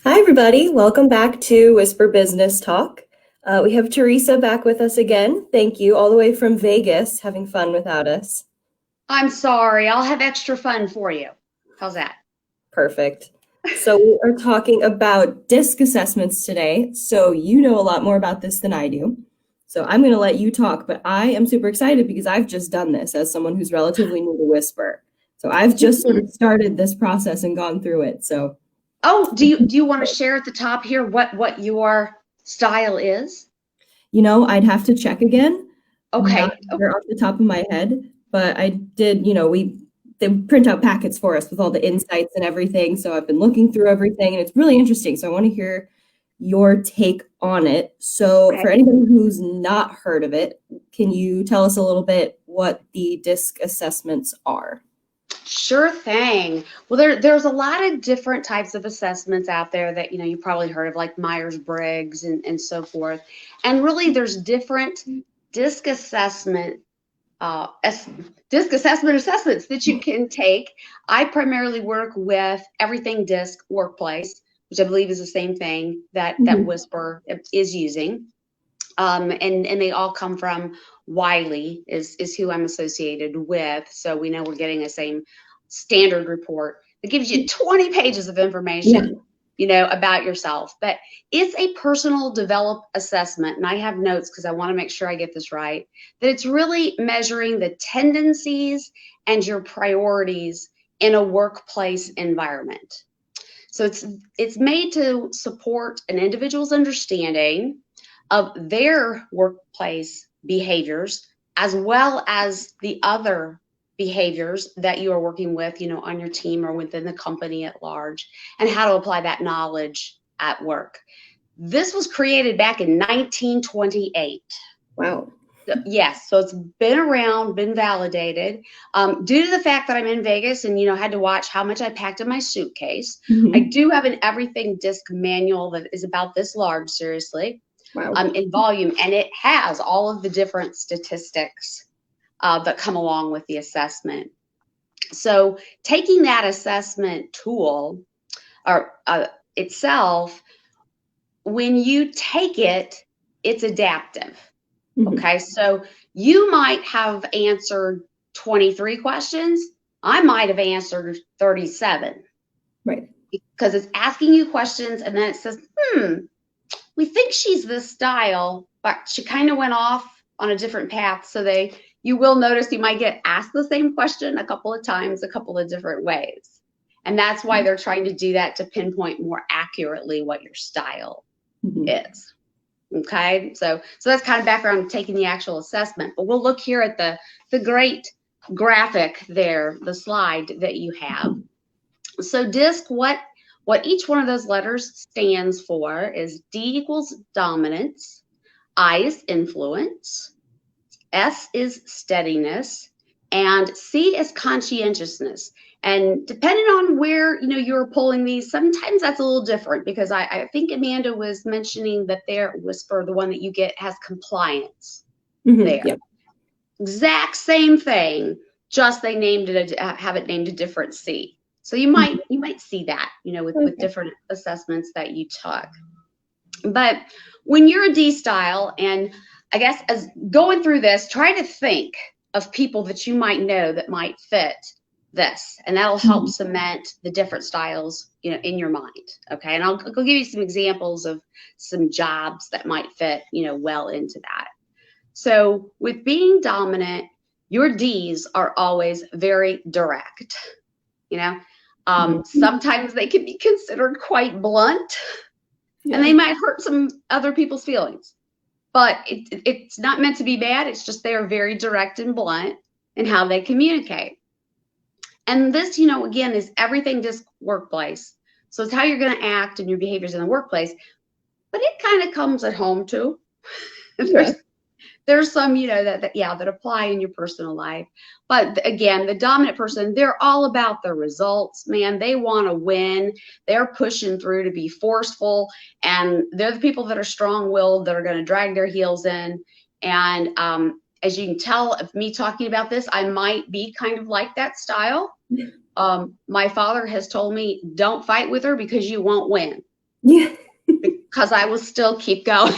Hi, everybody. Welcome back to Whisper Business Talk. We have Teresa back with us again. Thank you, all the way from Vegas, having fun without us. I'm sorry. I'll have extra fun for you. How's that? Perfect. So we are talking about DISC assessments today. So you know a lot more about this than I do. So I'm going to let you talk, but I am super excited because I've just done this as someone who's relatively new to Whisper. So I've just sort of started this process and gone through it. So Oh, do you want to share at the top here what your style is? I'd have to check again. I'm not Okay. sure off the top of my head, but I did, they print out packets for us with all the insights and everything. So I've been looking through everything and it's really interesting. So I want to hear your take on it. So Okay. for anybody who's not heard of it, can you tell us a little bit what the DISC assessments are? Sure thing. Well, there's a lot of different types of assessments out there that you probably heard of, like Myers-Briggs and so forth. And really, there's different DISC assessment uh, as, DISC assessments that you can take. I primarily work with everything DISC workplace, which I believe is the same thing that Mhm. Wisper is using. And they all come from Wiley is who I'm associated with. So we know we're getting the same standard report that gives you 20 pages of Yeah. information, about yourself. But it's a personal develop assessment. And I have notes because I want to make sure I get this right, that it's really measuring the tendencies and your priorities in a workplace environment. So it's made to support an individual's understanding of their workplace behaviors as well as the other behaviors that you are working with, on your team or within the company at large, and how to apply that knowledge at work. This was created back in 1928. Wow. Yes, so it's been around, been validated. Due to the fact that I'm in Vegas and had to watch how much I packed in my suitcase, I Mhm. do have an everything disc manual that is about this large, seriously, Wow. in volume, and it has all of the different statistics that come along with the assessment. So taking that assessment tool or itself, when you take it, it's adaptive. Mhm. Okay, so you might have answered 23 questions. I might have answered 37 Right. because it's asking you questions and then it says, we think she's this style, but she kind of went off on a different path. So you will notice you might get asked the same question a couple of times, a couple of different ways. And that's why they're trying to do that to pinpoint more accurately what your style Mhm. is. Okay, so that's kind of background of taking the actual assessment, but we'll look here at the great graphic there, the slide that you have. So DISC, what each one of those letters stands for is D equals dominance, I is influence, S is steadiness, and C is conscientiousness. And depending on where you're pulling these, sometimes that's a little different because I think Amanda was mentioning that their Wisper, the one that you get, has compliance Mhm. there. Yep. Exact same thing, just they named it have it named a different C. So you Mhm. might see that with Okay. different assessments that you took. But when you're a D style, and I guess as going through this, try to think of people that you might know that might fit this, and that'll help Mhm. cement the different styles, in your mind. Okay, and I'll give you some examples of some jobs that might fit, well into that. So with being dominant, your D's are always very direct. You know, Mhm. sometimes they can be considered quite blunt and Yeah. they might hurt some other people's feelings. But it's not meant to be bad. It's just they are very direct and blunt in how they communicate. And this, again, is everything just workplace. So it's how you're going to act and your behaviors in the workplace. But it kind of comes at home too. Yeah. There's some, that apply in your personal life. But again, the dominant person, they're all about the results, man. They want to win. They're pushing through to be forceful. And they're the people that are strong willed, that are going to drag their heels in. And as you can tell of me talking about this, I might be kind of like that style. My father has told me, don't fight with her because you won't win. Yeah. because I will still keep going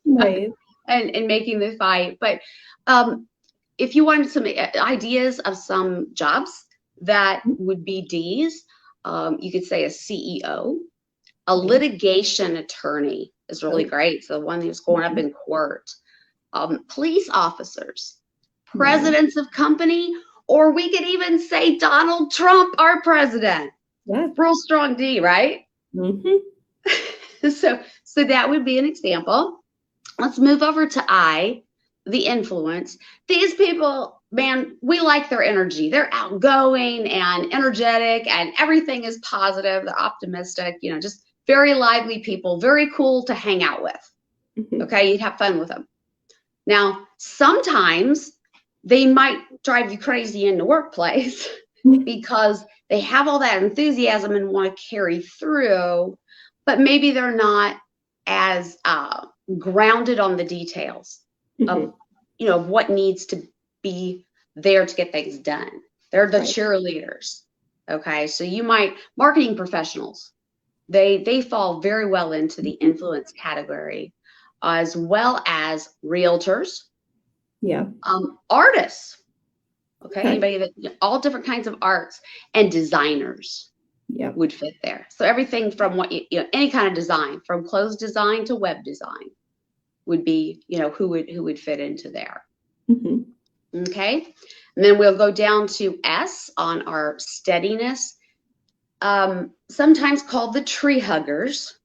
Right. and making the fight. But if you wanted some ideas of some jobs that would be D's, you could say a CEO, a litigation attorney is really great. So the one who's going up in court, police officers, presidents of company, or we could even say Donald Trump, our president. Yeah. Real strong D, right? Mm-hmm. So that would be an example. Let's move over to I, the influence. These people, man, we like their energy. They're outgoing and energetic, and everything is positive. They're optimistic, just very lively people, very cool to hang out with. Okay, you'd have fun with them. Now, sometimes they might drive you crazy in the workplace because they have all that enthusiasm and want to carry through, but maybe they're not as grounded on the details of what needs to be there to get things done. They're the cheerleaders. Okay, so you might marketing professionals. They fall very well into the influence category, as well as realtors. Yeah. Artists. Okay, anybody that all different kinds of arts, and designers would fit there. So everything from what any kind of design, from clothes design to web design, would be who would fit into there. Okay, and then we'll go down to S on our steadiness, sometimes called the tree huggers.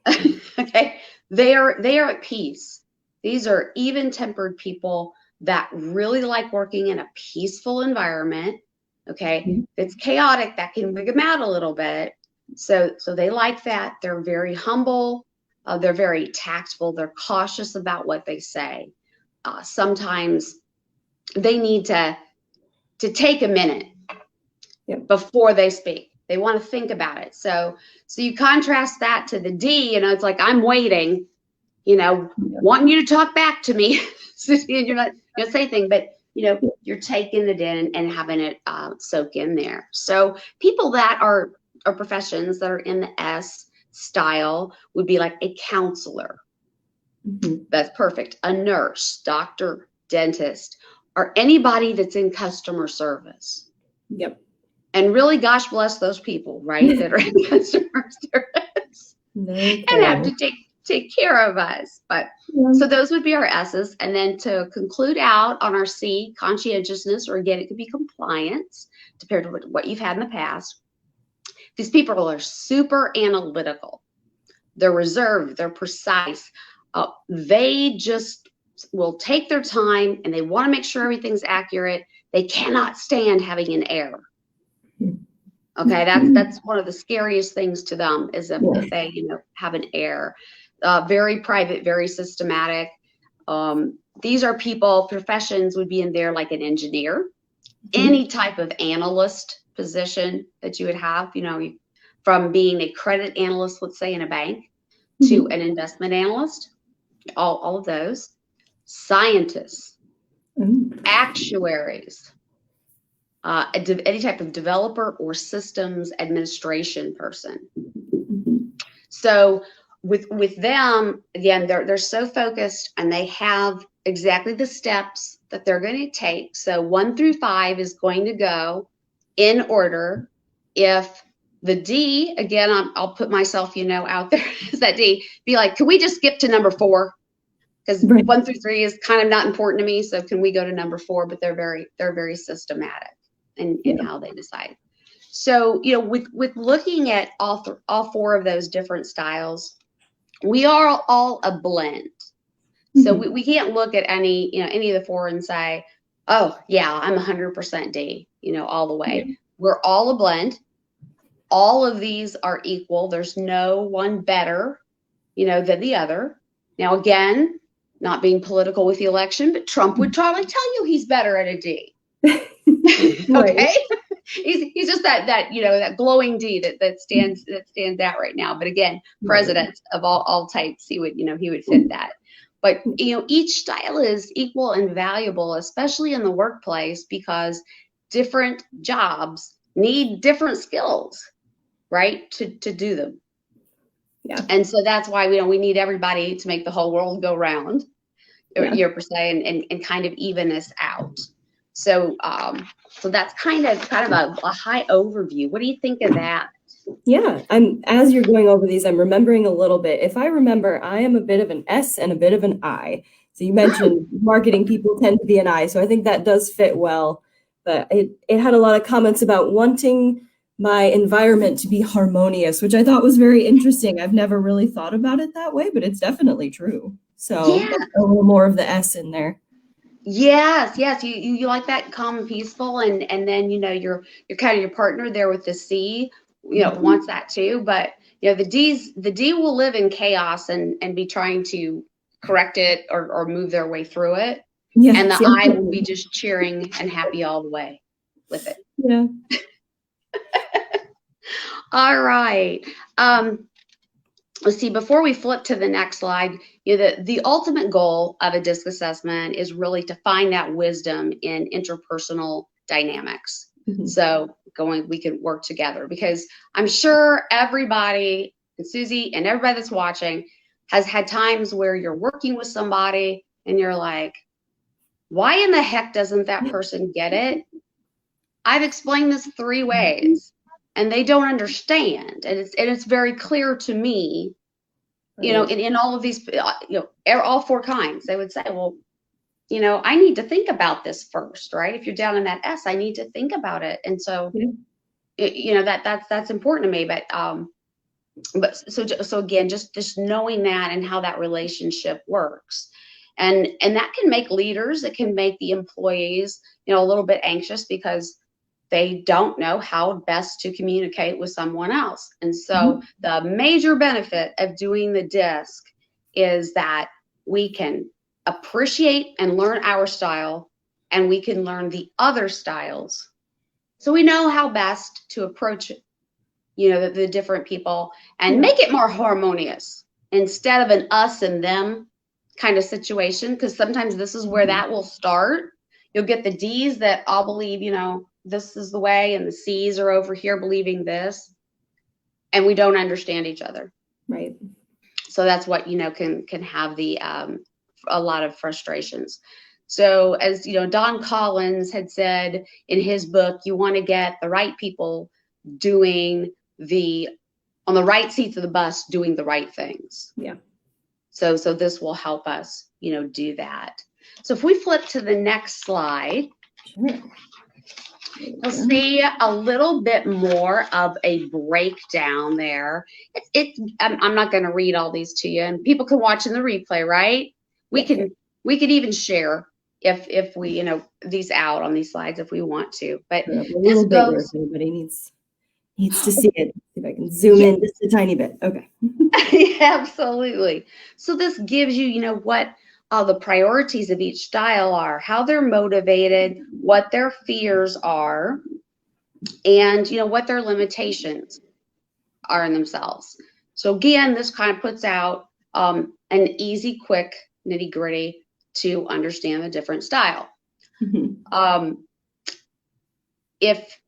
Okay, they are at peace. These are even-tempered people that really like working in a peaceful environment. Okay, if it's chaotic, that can wig them out a little bit. So they like that. They're very humble. They're very tactful. They're cautious about what they say. Sometimes they need to take a minute before they speak. They want to think about it. So you contrast that to the D. It's like, I'm waiting, wanting you to talk back to me. You're not going to say anything, but you're taking it in and having it soak in there. So people that are professions that are in the S style would be like a counselor. That's perfect. A nurse, doctor, dentist, or anybody that's in customer service. Yep. And really, gosh bless those people, right, that are in customer service and have to take care of us. But so those would be our S's. And then to conclude out on our C, conscientiousness, or again, it could be compliance, depending on what you've had in the past. These people are super analytical. They're reserved. They're precise. They just will take their time and they want to make sure everything's accurate. They cannot stand having an error. Okay, that's one of the scariest things to them is if they have an error. Very private, very systematic. These are people, professions would be in there like an engineer, any type of analyst position that you would have, from being a credit analyst, let's say in a bank, to an investment analyst, all of those. Scientists, actuaries, any type of developer or systems administration person. So with them, again, they're so focused and they have exactly the steps that they're going to take. So 1 through 5 is going to go in order. If the D, again, I'll put myself, out there as that D, be like, can we just skip to number 4? Because 1 through 3 is kind of not important to me. So can we go to number 4? But they're very systematic in how they decide. So, with looking at all 4 of those different styles, we are all a blend. So we can't look at any of the 4 and say, oh yeah, I'm 100% D, all the way. We're all a blend. All of these are equal. There's no one better, than the other. Now, again, not being political with the election, but Trump would probably tell you he's better at a D. Okay. He's just that glowing D that stands out right now. But again, presidents of all types, he would fit that. But each style is equal and valuable, especially in the workplace, because different jobs need different skills, right, to do them. Yeah. And so that's why we need everybody to make the whole world go round, Yeah. per se, and kind of even us out. So so that's kind of a high overview. What do you think of that? Yeah, as you're going over these, I'm remembering a little bit. If I remember, I am a bit of an S and a bit of an I. So you mentioned marketing people tend to be an I, so I think that does fit well. But it had a lot of comments about wanting my environment to be harmonious, which I thought was very interesting. I've never really thought about it that way, but it's definitely true. So Yeah. that's a little more of the S in there. Yes, yes. You like that calm and peaceful, and then you're kind of your partner there with the C, wants that too. But the D will live in chaos and be trying to correct it or move their way through it. And Yes, the yeah, I will be just cheering and happy all the way with it. yeah. All right. Let's see, before we flip to the next slide, the ultimate goal of a DISC assessment is really to find that wisdom in interpersonal dynamics. Mhm. So we can work together, because I'm sure everybody, and Susie and everybody that's watching, has had times where you're working with somebody and you're like, why in the heck doesn't that person get it? I've explained this 3 ways and they don't understand. And it's very clear to me, Right. in all of these, all 4 kinds. They would say, well, I need to think about this first, right? If you're down in that S, I need to think about it. And so, Yeah. that's important to me. But so again, just knowing that and how that relationship works. And that can make leaders, it can make the employees, a little bit anxious, because they don't know how best to communicate with someone else. And so the major benefit of doing the DISC is that we can appreciate and learn our style, and we can learn the other styles. So we know how best to approach, the different people, and Yeah. make it more harmonious instead of an us and them kind of situation. Because sometimes this is where that will start. You'll get the D's that all believe, this is the way, and the C's are over here believing this, and we don't understand each other. Right. So that's what can have the a lot of frustrations. So, as Don Collins had said in his book, you want to get the right people doing on the right seats of the bus, doing the right things. Yeah. So this will help us, do that. So if we flip to the next slide, Sure. you'll see a little bit more of a breakdown there. I'm not going to read all these to you, and people can watch in the replay, right? We Yeah. could even share if we, these out on these slides if we want to. But A this little bigger if goes. anybody needs to see it. See if I can zoom in just a tiny bit. Okay. Absolutely. So this gives you, what the priorities of each style are, how they're motivated, what their fears are, and what their limitations are in themselves. So again, this kind of puts out an easy, quick, nitty gritty to understand the different style. If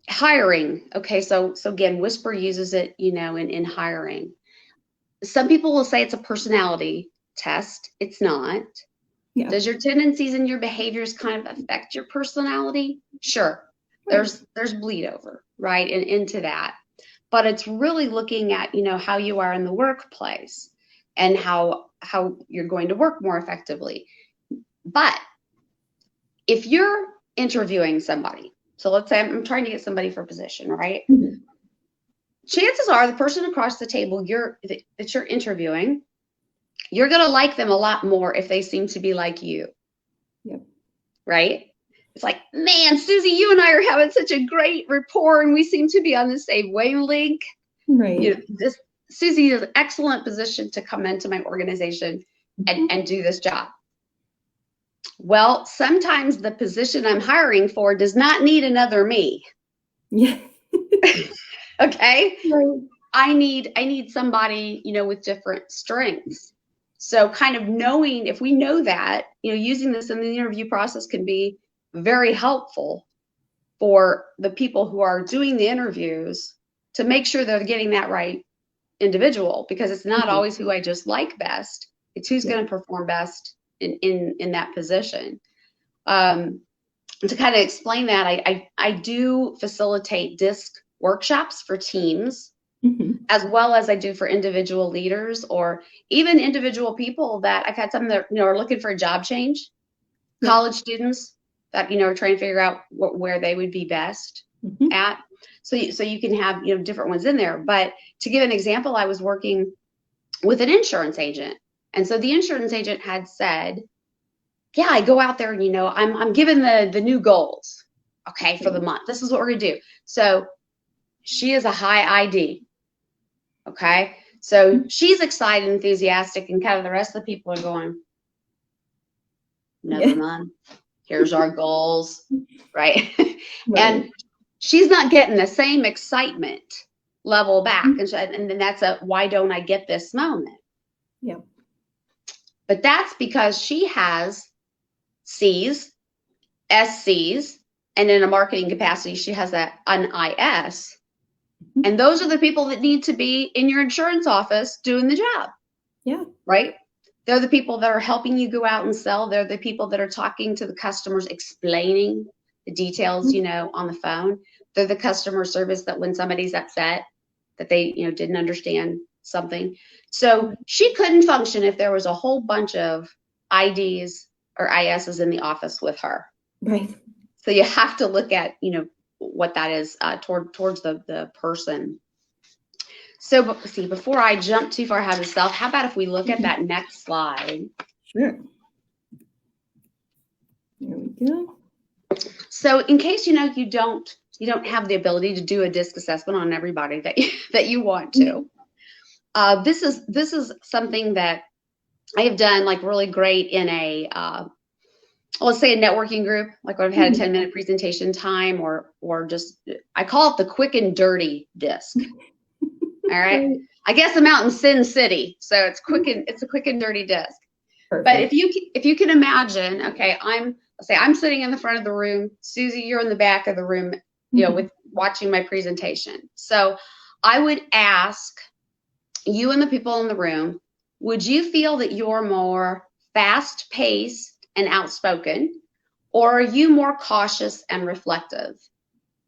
hiring, okay, so again, Wisper uses it, in hiring. Some people will say it's a personality test. It's not. Yeah. Does your tendencies and your behaviors kind of affect your personality? Sure. Right. There's bleed over, right, and into that. But it's really looking at, how you are in the workplace and how you're going to work more effectively. But if you're interviewing somebody, so let's say I'm trying to get somebody for a position, right? Chances are the person across the table that you're interviewing, you're going to like them a lot more if they seem to be like you. Yep. Right? It's like, man, Susie, you and I are having such a great rapport, and we seem to be on the same wavelength. Right. Susie is an excellent position to come into my organization and do this job. Well, sometimes the position I'm hiring for does not need another me. Yeah. Okay. Right. I need somebody, with different strengths. So kind of knowing, if we know that, using this in the interview process can be very helpful for the people who are doing the interviews to make sure they're getting that right individual, because it's not Mhm. always who I just like best. It's who's Yeah. going to perform best in that position. To kind of explain that, I do facilitate DISC workshops for teams, Mhm. as well as I do for individual leaders, or even individual people that I've had some that are looking for a job change, Yeah. college students that are trying to figure out where they would be best Mhm. at. So you can have different ones in there. But to give an example, I was working with an insurance agent, and so the insurance agent had said, "Yeah, I go out there and I'm given the new goals, okay, for the month. This is what we're gonna do." So she is a high ID, okay. So she's excited, enthusiastic, and kind of the rest of the people are going, Yeah. "Never mind. Here's our goals," right? Right. And she's not getting the same excitement level back. And then that's a why don't I get this moment? Yeah. But that's because she has C's, SC's, and in a marketing capacity, she has an IS. Mhm. And those are the people that need to be in your insurance office doing the job, Yeah. right? They're the people that are helping you go out and sell. They're the people that are talking to the customers, explaining the details, Mhm. on the phone. They're the customer service that when somebody's upset, that they, didn't understand something. So she couldn't function if there was a whole bunch of IDs or ISs in the office with her. Right. So you have to look at, what that is towards the person. So see, before I jump too far ahead of self, how about if we look at Mhm. that next slide? Sure. There we go. So in case you don't have the ability to do a DISC assessment on everybody that you want to, this is something that I have done like really great in a let's say a networking group, like when I've had a Mhm. 10-minute presentation time, or just I call it the quick and dirty DISC. All right. Right. I guess I'm out in Sin City, so it's a quick and dirty DISC. But Perfect. if you can imagine, okay, let's say I'm sitting in the front of the room, Susie, you're in the back of the room, Mhm. with watching my presentation. So I would ask you and the people in the room, would you feel that you're more fast paced and outspoken, or are you more cautious and reflective?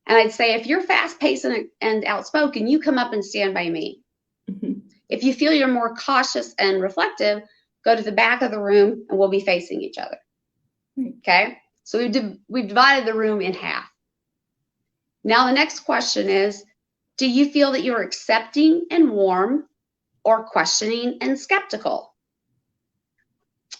And I'd say, if you're fast paced and outspoken, you come up and stand by me. Mhm. If you feel you're more cautious and reflective, go to the back of the room and we'll be facing each other. Right. Okay. So we've divided the room in half. Now the next question is, do you feel that you're accepting and warm, or questioning and skeptical?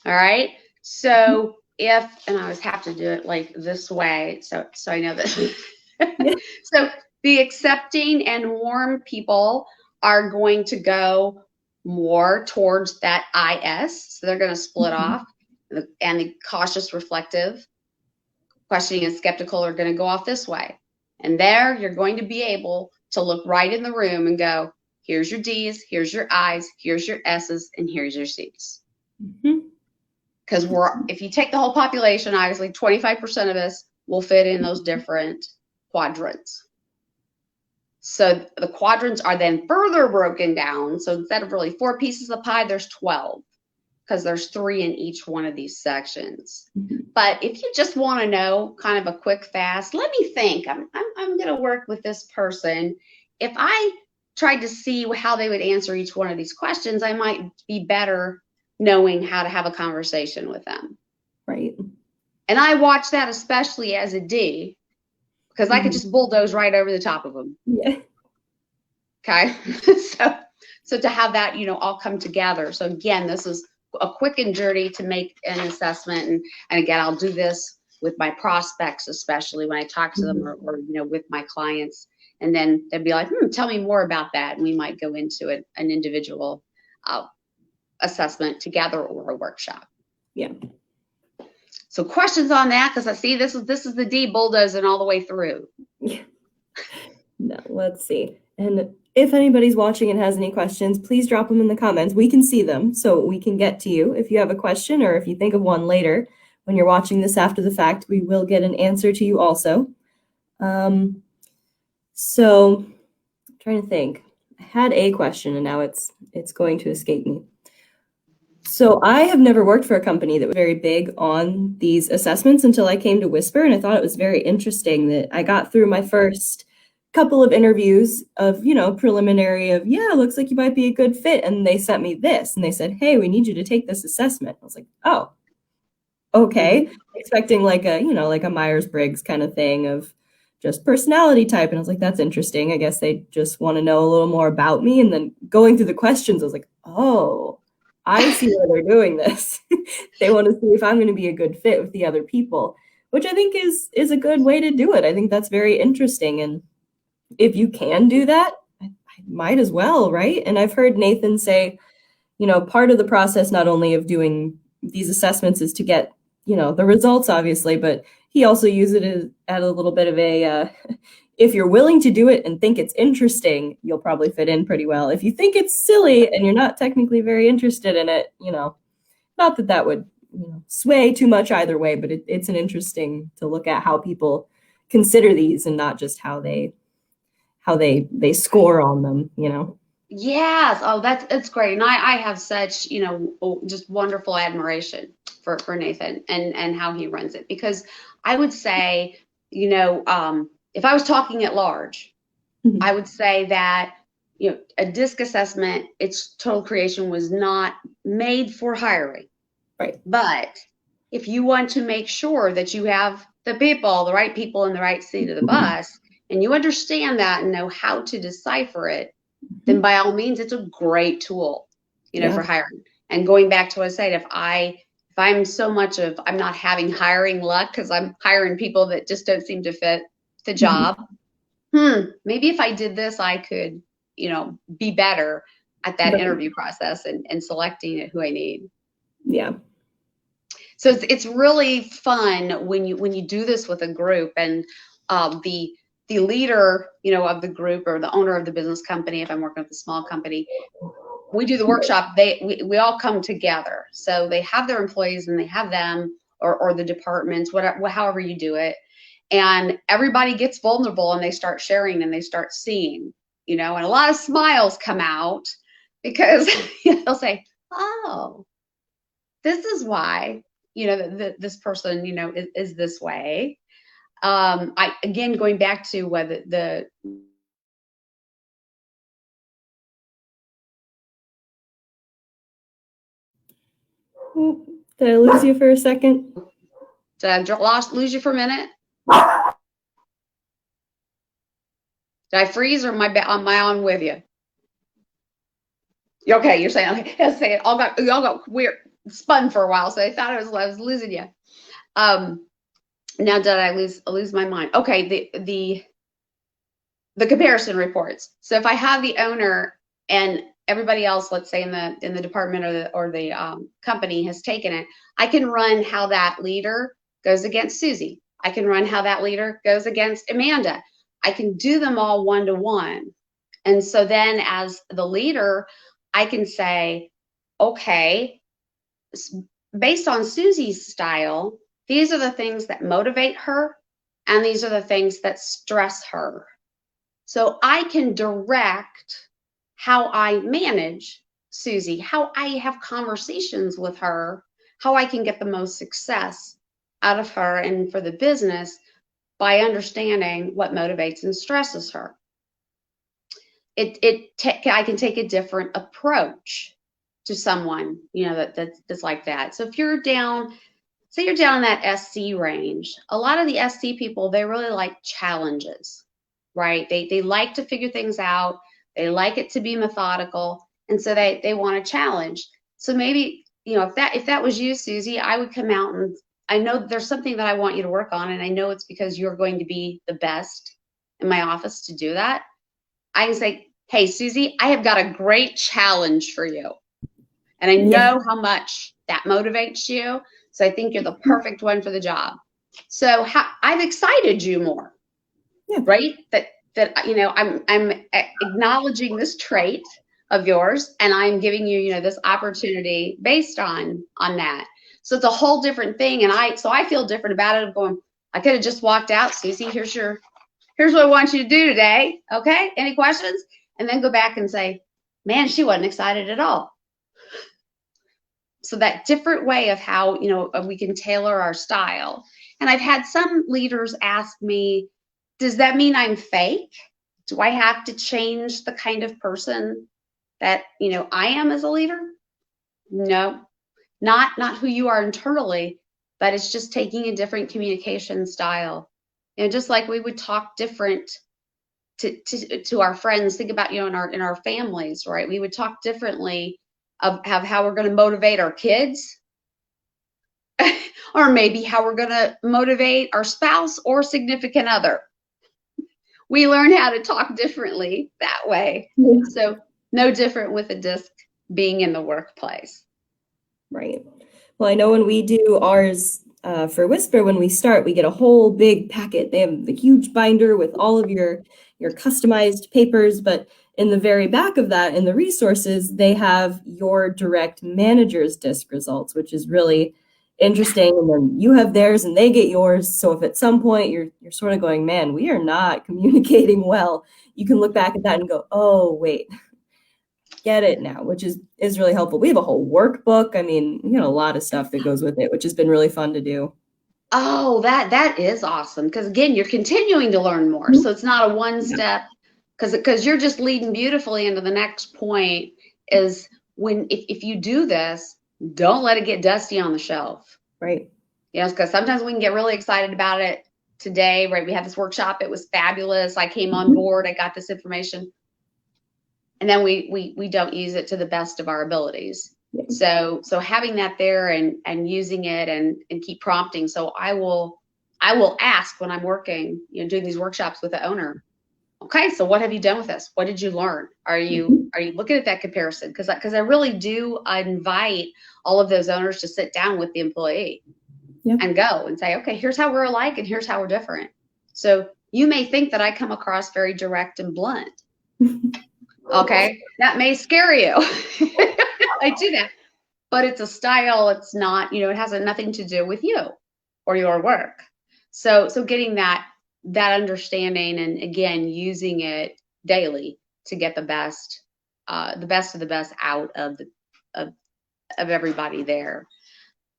All right. Mhm. So and I always have to do it like this way, so I know that. Yeah. So the accepting and warm people are going to go more towards that IS. So they're going to split Mhm. off. And the cautious, reflective, questioning, and skeptical are going to go off this way. And there you're going to be able to look right in the room and go, here's your D's, here's your I's, here's your S's, and here's your C's. Mhm. Because if you take the whole population, obviously 25% of us will fit in those different quadrants. So the quadrants are then further broken down. So instead of really 4 pieces of pie, there's 12, because there's 3 in each one of these sections. Mhm. But if you just want to know kind of a quick fast, let me think. I'm going to work with this person. If I tried to see how they would answer each one of these questions, I might be better knowing how to have a conversation with them. Right. And I watch that especially as a D, because I could Mhm. just bulldoze right over the top of them. Yeah. Okay. So to have that, all come together. So again, this is a quick and dirty to make an assessment. And again, I'll do this with my prospects, especially when I talk to them, Mhm. or with my clients. And then they'd be like, tell me more about that. And we might go into an individual assessment together, or a workshop. Yeah. So questions on that, because I see this is the D bulldozing all the way through. Yeah. No, let's see. And if anybody's watching and has any questions, please drop them in the comments. We can see them, so we can get to you. If you have a question, or if you think of one later when you're watching this after the fact, we will get an answer to you also. So I'm trying to think. I had a question and now it's going to escape me. So I have never worked for a company that was very big on these assessments until I came to Wisper, and I thought it was very interesting that I got through my first couple of interviews of, preliminary of, yeah, looks like you might be a good fit, and they sent me this and they said, hey, we need you to take this assessment. I was like, oh, okay, expecting like a, like a Myers-Briggs kind of thing of just personality type. And I was like, that's interesting. I guess they just want to know a little more about me. And then going through the questions, I was like, oh, I see why they're doing this. They want to see if I'm going to be a good fit with the other people, which I think is a good way to do it. I think that's very interesting. And if you can do that, I might as well, right? And I've heard Nathan say, part of the process not only of doing these assessments is to get, the results, obviously, but he also uses it at a little bit of a, if you're willing to do it and think it's interesting, you'll probably fit in pretty well. If you think it's silly and you're not technically very interested in it, not that that would sway too much either way, but it's an interesting to look at how people consider these and not just how they score on them, Yes. Oh, that's great. And I have such, just wonderful admiration for Nathan and how he runs it, because I would say, if I was talking at large, Mhm. I would say that, a DISC assessment, its total creation was not made for hiring. Right. But if you want to make sure that you have the right people in the right seat of the bus, and you understand that and know how to decipher it, then by all means, it's a great tool, for hiring. And going back to what I said, if I'm so much of, I'm not having hiring luck because I'm hiring people that just don't seem to fit the job. Maybe if I did this, I could, be better at that interview process and selecting who I need. Yeah. So it's really fun when you do this with a group, and the leader, of the group, or the owner of the business company, if I'm working with a small company, we do the workshop, we all come together. So they have their employees and they have them, or the departments, whatever, however you do it. And everybody gets vulnerable and they start sharing and they start seeing, and a lot of smiles come out, because they'll say, oh, this is why, this person, is this way. I, again, going back to whether Did I lose you for a second? did I lose you for a minute? Did I freeze, or am I on with you? Okay, you're saying, okay, let's say y'all got weird, spun for a while, so I thought I was losing you. Now did I lose my mind? Okay, the comparison reports. So if I have the owner and everybody else, let's say in the department or the company has taken it, I can run how that leader goes against Susie. I can run how that leader goes against Amanda. I can do them all one-to-one. And so then as the leader, I can say, okay, based on Susie's style, these are the things that motivate her, and these are the things that stress her. So I can direct how I manage Susie, how I have conversations with her, how I can get the most success out of her and for the business by understanding what motivates and stresses her. I can take a different approach to someone, that's like that. So if you're down, say you're down in that SC range, a lot of the SC people, they really like challenges, right? They like to figure things out. They like it to be methodical. And so they want a challenge. So maybe, if that was you, Susie, I would come out and I know there's something that I want you to work on. And I know it's because you're going to be the best in my office to do that. I can say, hey, Susie, I have got a great challenge for you. And I know how much that motivates you. So I think you're the perfect one for the job. So I've excited you more, right? That I'm acknowledging this trait of yours, and I'm giving you, this opportunity based on that. So it's a whole different thing. And I feel different about it. I'm going, I could have just walked out, Susie, here's what I want you to do today. Okay. Any questions? and then go back and say, man, she wasn't excited at all. So that different way of how, we can tailor our style. And I've had some leaders ask me, does that mean I'm fake? Do I have to change the kind of person that, I am as a leader? No, not who you are internally, but it's just taking a different communication style. Just like we would talk different to our friends. Think about, in our families, right? We would talk differently of how we're going to motivate our kids, or maybe how we're going to motivate our spouse or significant other. We learn how to talk differently that way. Yeah. So no different with a DISC being in the workplace. Right. Well, I know when we do ours for Wisper, when we start, we get a whole big packet. They have the huge binder with all of your customized papers, but in the very back of that, in the resources, they have your direct manager's DISC results, which is really interesting. And then you have theirs and they get yours. So if at some point you're sort of going, man, we are not communicating well, you can look back at that and go, oh, wait, get it now, which is really helpful. We have a whole workbook. I mean, a lot of stuff that goes with it, which has been really fun to do. Oh, that is awesome. Because again, you're continuing to learn more. So it's not a one step, because you're just leading beautifully into the next point is if you do this, don't let it get dusty on the shelf. Right. Yes, because sometimes we can get really excited about it today, right? We had this workshop. It was fabulous. I came on board. I got this information. And then we don't use it to the best of our abilities. Yeah. So having that there and using it and keep prompting. So I will ask when I'm working, doing these workshops with the owner. Okay, so what have you done with this? What did you learn? Are you looking at that comparison? Because I really do invite all of those owners to sit down with the employee and go and say, okay, here's how we're alike and here's how we're different. So you may think that I come across very direct and blunt. Okay, that may scare you. I do that, but it's a style. It's not, it has nothing to do with you or your work. So getting that understanding and again using it daily to get the best of the best out of everybody there.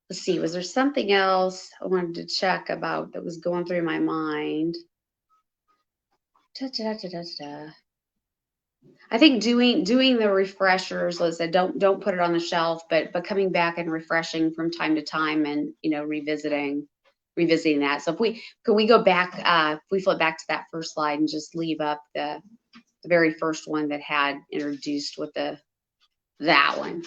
Let's see, was there something else I wanted to check about that was going through my mind? I think doing the refreshers, let's say, don't put it on the shelf, but coming back and refreshing from time to time and revisiting that. So can we go back, if we flip back to that first slide and just leave up the very first one that had introduced with that one.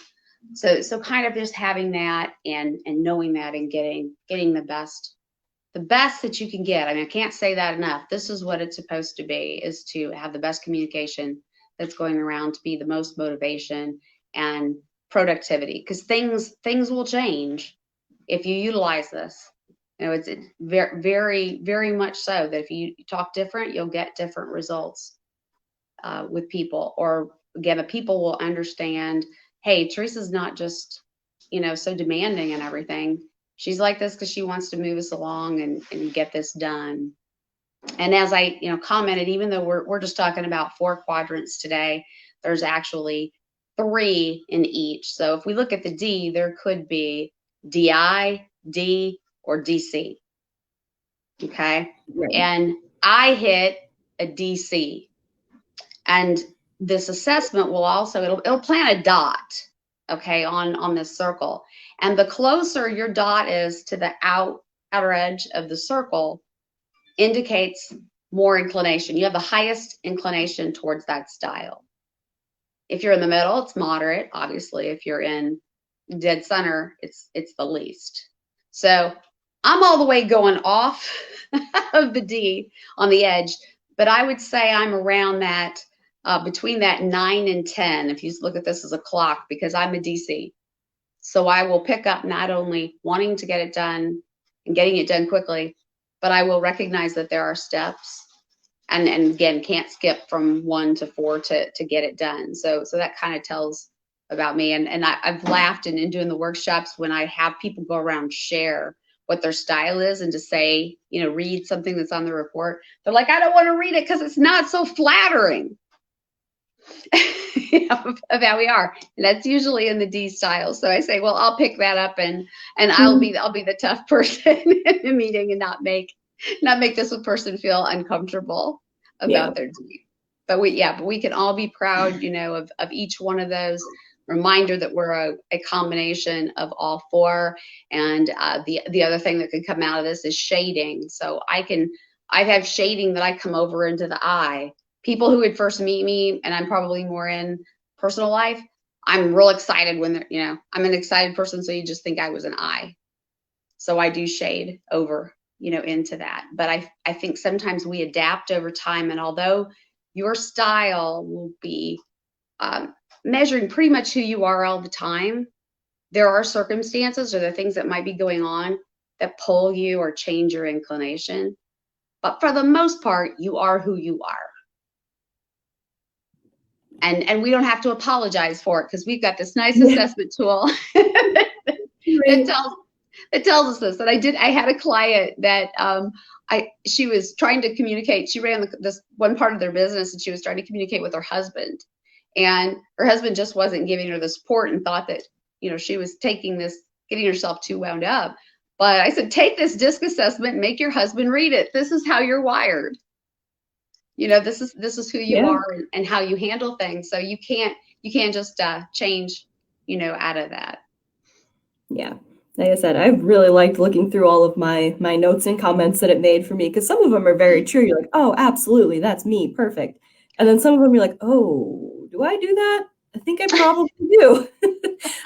So kind of just having that and knowing that and getting the best that you can get. I mean, I can't say that enough. This is what it's supposed to be, is to have the best communication that's going around, to be the most motivation and productivity, because things will change if you utilize this. It's very, very, very much so that if you talk different, you'll get different results with people. Or again, the people will understand, hey, Teresa's not just, so demanding and everything. She's like this because she wants to move us along and get this done. And as I, commented, even though we're just talking about 4 quadrants today, there's actually 3 in each. So if we look at the D, there could be DI, D, or DC. Okay. Right. And I hit a DC. And this assessment will also, it'll plant a dot, okay, on this circle. And the closer your dot is to the outer edge of the circle, indicates more inclination. You have the highest inclination towards that style. If you're in the middle, it's moderate. Obviously, if you're in dead center, it's the least. So I'm all the way going off of the D on the edge, but I would say I'm around that, between that 9 and 10, if you look at this as a clock, because I'm a DC. So I will pick up not only wanting to get it done and getting it done quickly, but I will recognize that there are steps, and again, can't skip from 1 to 4 to get it done. So that kind of tells about me. And I've laughed in doing the workshops when I have people go around share what their style is and to say, read something that's on the report. They're like, I don't want to read it because it's not so flattering. of how we are. And that's usually in the D style. So I say, well, I'll pick that up and I'll Mhm. be the tough person in the meeting and not make this person feel uncomfortable Yeah. about their D. But we can all be proud, of each one of those. Reminder that we're a combination of all four. And the other thing that could come out of this is shading. So I have shading that I come over into the I. People who would first meet me, and I'm probably more in personal life, I'm real excited when they're, I'm an excited person, so you just think I was an I. So I do shade over, into that. But I think sometimes we adapt over time, and although your style will be measuring pretty much who you are all the time, there are circumstances or the things that might be going on that pull you or change your inclination. But for the most part, you are who you are. And we don't have to apologize for it because we've got this nice Yeah. assessment tool that Right. tells us this. And I had a client that she was trying to communicate. She ran this one part of their business, and she was trying to communicate with her husband, and her husband just wasn't giving her the support and thought that she was getting herself too wound up. But I said, take this disc assessment and make your husband read it. This is how you're wired. This is who you Yeah. are and how you handle things. So you can't just change, out of that. Yeah. Like I said, I've really liked looking through all of my notes and comments that it made for me because some of them are very true. You're like, oh, absolutely, that's me, perfect. And then some of them you're like, oh, do I do that? I think I probably do.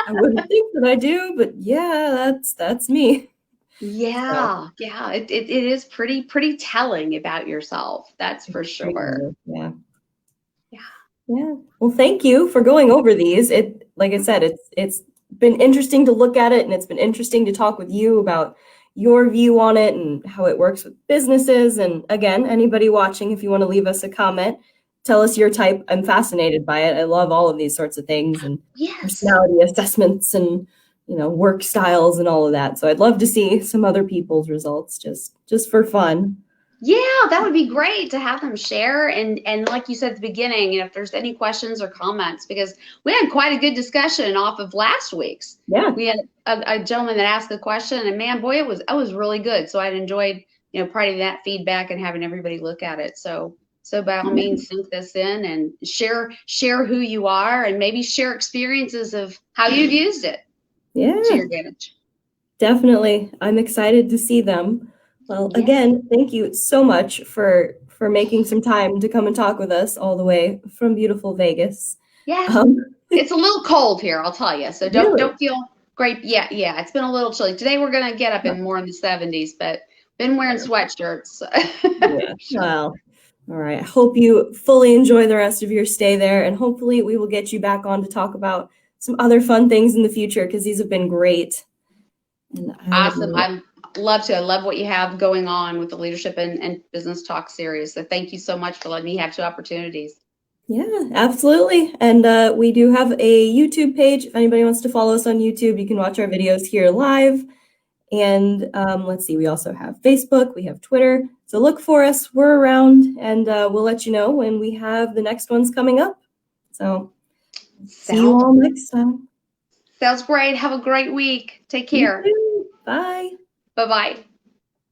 I wouldn't think that I do, but yeah, that's me. So Yeah. It is pretty telling about yourself. That's for sure. extremely, yeah. Yeah. Yeah. Well, thank you for going over these. Like I said, it's been interesting to look at it, and it's been interesting to talk with you about your view on it and how it works with businesses. And again, anybody watching, if you want to leave us a comment, tell us your type. I'm fascinated by it. I love all of these sorts of things and Yes. personality assessments and work styles and all of that. So I'd love to see some other people's results just for fun. Yeah, that would be great to have them share. And like you said at the beginning, if there's any questions or comments, because we had quite a good discussion off of last week's. Yeah. We had a gentleman that asked a question, and man, boy, it was really good. So I'd enjoyed, providing that feedback and having everybody look at it. So by all means, sink this in and share who you are, and maybe share experiences of how you've used it Yeah. to your advantage. Definitely. I'm excited to see them. Well, Yeah. again, thank you so much for making some time to come and talk with us all the way from beautiful Vegas. Yeah. Um, It's a little cold here, I'll tell you. So really? don't feel great. Yeah. It's been a little chilly. Today we're gonna get up in more in the 70s, but been wearing sweatshirts. Yeah. Sure. Well, all right. I hope you fully enjoy the rest of your stay there, and hopefully we will get you back on to talk about some other fun things in the future because these have been great. And I would Awesome. love it. I love to. I love what you have going on with the Leadership and Business Talk series. So thank you so much for letting me have two opportunities. Yeah, absolutely. And we do have a YouTube page. If anybody wants to follow us on YouTube, you can watch our videos here live. And let's see, we also have Facebook, we have Twitter. So look for us. We're around, and we'll let you know when we have the next ones coming up. So see you Sounds all next time. sounds great. Have a great week. Take You care. too. Bye. Bye-bye.